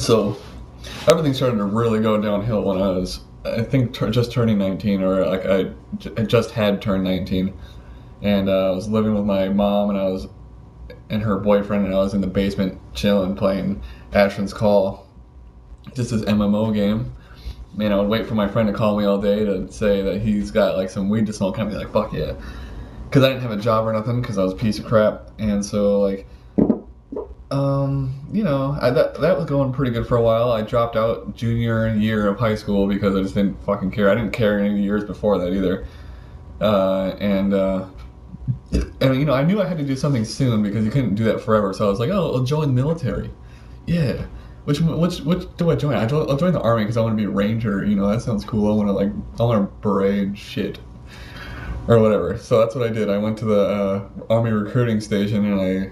So everything started to really go downhill when I was, I think, just turning 19, or like I just had turned 19, and I was living with my mom, and I was and her boyfriend, and I was in the basement chilling, playing Ashton's Call, just this MMO game. Man, I would wait for my friend to call me all day to say that he's got like some weed to smoke, and I'd be like, fuck yeah, because I didn't have a job or nothing, because I was a piece of crap, and so like that was going pretty good for a while. I dropped out junior year of high school because I just didn't fucking care. I didn't care any years before that either. I knew I had to do something soon because you couldn't do that forever. So I was like, oh, I'll join the military. Yeah. Which do I join? I'll join the army because I want to be a ranger. That sounds cool. I want to beret shit or whatever. So that's what I did. I went to the army recruiting station, and I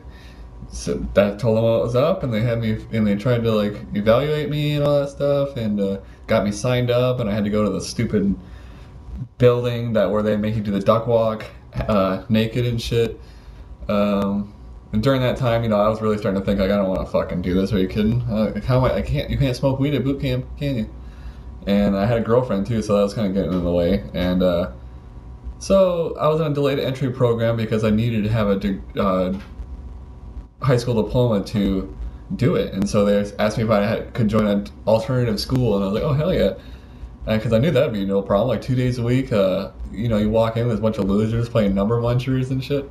told them what was up, and they tried to like evaluate me and all that stuff, and got me signed up, and I had to go to the stupid building where they make you do the duck walk, naked and shit. And during that time, I was really starting to think like, I don't want to fucking do this. Are you kidding? You can't smoke weed at boot camp, can you? And I had a girlfriend too, so that was kind of getting in the way. And so I was on a delayed entry program because I needed to have a high school diploma to do it, and so they asked me if I could join an alternative school, and I was like, oh hell yeah, because I knew that'd be no problem. Like 2 days a week, you walk in with a bunch of losers playing number munchers and shit,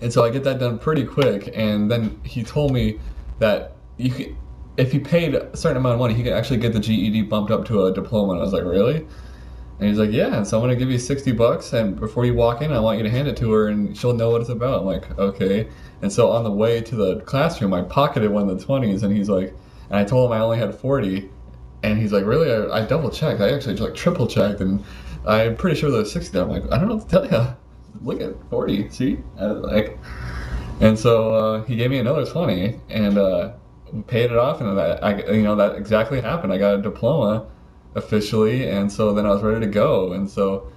and so I get that done pretty quick. And then he told me that if you paid a certain amount of money, he could actually get the GED bumped up to a diploma. And I was like, really? And he's like, yeah, so I'm going to give you $60, and before you walk in, I want you to hand it to her, and she'll know what it's about. I'm like, okay. And so on the way to the classroom, I pocketed one of the 20s, and he's like, and I told him I only had 40, and he's like, really? I double-checked. I actually like triple-checked, and I'm pretty sure there's 60. I'm like, I don't know what to tell you. Look at 40, see? And so he gave me another 20, and paid it off, and that exactly happened. I got a diploma officially, and so then I was ready to go. And so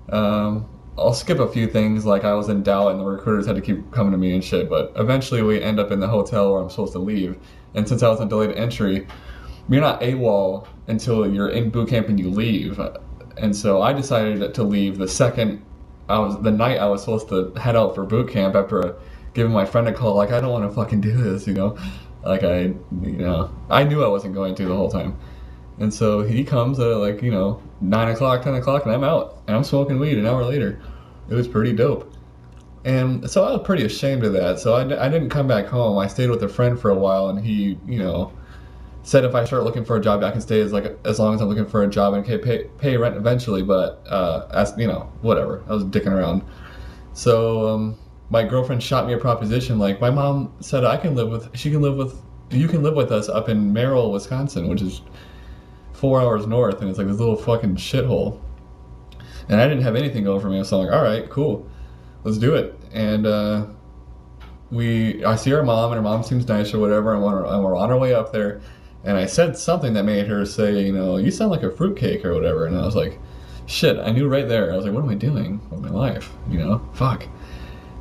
I'll skip a few things, like I was in doubt and the recruiters had to keep coming to me and shit, but eventually we end up in the hotel where I'm supposed to leave. And since I was on delayed entry, you're not AWOL until you're in boot camp and you leave. And so I decided to leave the night I was supposed to head out for boot camp, after giving my friend a call, like, I don't want to fucking do this, like I knew I wasn't going to the whole time. And so he comes at 9 o'clock, 10 o'clock, and I'm out. And I'm smoking weed an hour later. It was pretty dope. And so I was pretty ashamed of that. So I didn't come back home. I stayed with a friend for a while, and he, said if I start looking for a job, I can stay as long as I'm looking for a job and pay rent eventually. But, whatever. I was dicking around. So my girlfriend shot me a proposition. Like, my mom said you can live with us up in Merrill, Wisconsin, which is 4 hours north, and it's like this little fucking shithole. And I didn't have anything going for me, so I'm like, all right, cool, let's do it. And I see our mom, and her mom seems nice or whatever, and we're on our way up there. And I said something that made her say, you sound like a fruitcake or whatever. And I was like, shit, I knew right there. I was like, what am I doing with my life? Fuck.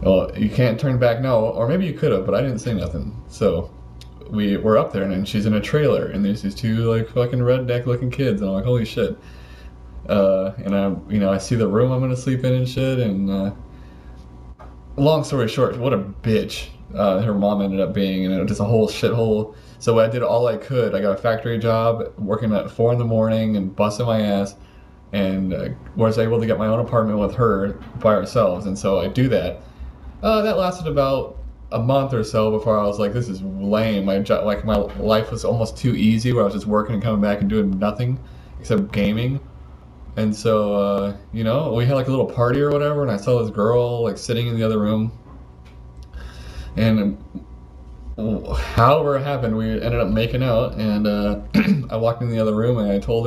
Well, you can't turn back now, or maybe you could have, but I didn't say nothing. So we're up there, and she's in a trailer, and there's these two like fucking redneck looking kids, and I'm like, holy shit. And I see the room I'm gonna sleep in and shit, and long story short, what a bitch her mom ended up being, and just a whole shithole. So I did all I could. I got a factory job working at 4 in the morning and busting my ass, and was able to get my own apartment with her by ourselves. And so I do that. That lasted about a month or so before I was like, this is lame. My life was almost too easy, where I was just working and coming back and doing nothing except gaming. And so we had like a little party or whatever, and I saw this girl like sitting in the other room, and however it happened, we ended up making out. And I walked in the other room, and I told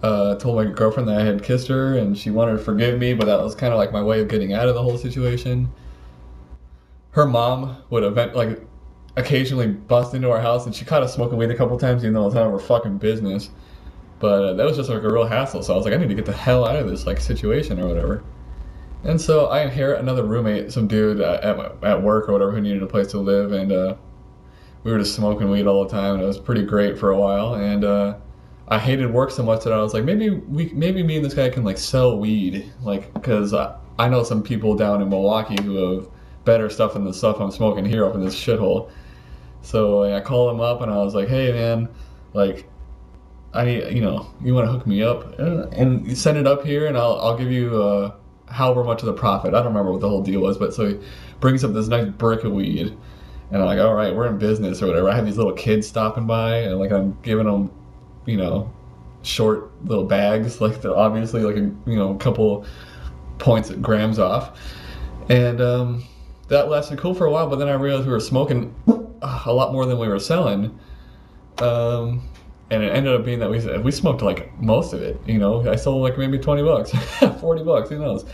my girlfriend that I had kissed her, and she wanted to forgive me, but that was kind of like my way of getting out of the whole situation. Her mom would occasionally bust into our house, and she caught us smoking weed a couple times, even though it was out of her fucking business. But that was just like a real hassle, so I was like, I need to get the hell out of this situation or whatever. And so I inherit another roommate, some dude at work or whatever, who needed a place to live, and we were just smoking weed all the time, and it was pretty great for a while. And I hated work so much that I was like, maybe me and this guy can like sell weed, like because I know some people down in Milwaukee who have better stuff than the stuff I'm smoking here up in this shithole. So like, I called him up and I was like, hey man, like I need, you want to hook me up and you send it up here, and I'll give you however much of the profit. I don't remember what the whole deal was, but so he brings up this nice brick of weed, and I'm like, all right, we're in business or whatever. I have these little kids stopping by, and like I'm giving them, short little bags, like they're obviously like a couple points grams off, and that lasted cool for a while. But then I realized we were smoking a lot more than we were selling. And it ended up being that we smoked like most of it. I sold like maybe $20, $40, who knows?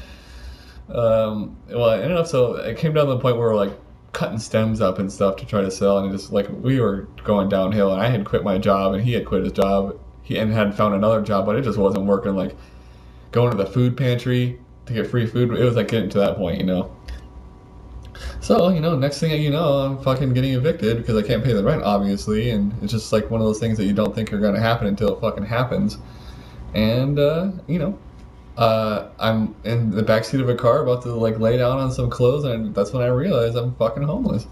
Well, it ended up so it came down to the point where we're like cutting stems up and stuff to try to sell, and it just like we were going downhill. And I had quit my job, and he had quit his job. He had found another job, but it just wasn't working. Like going to the food pantry to get free food, it was like getting to that point. So, next thing you know, I'm fucking getting evicted because I can't pay the rent, obviously, and it's just like one of those things that you don't think are going to happen until it fucking happens. And, I'm in the backseat of a car about to, like, lay down on some clothes, and that's when I realize I'm fucking homeless.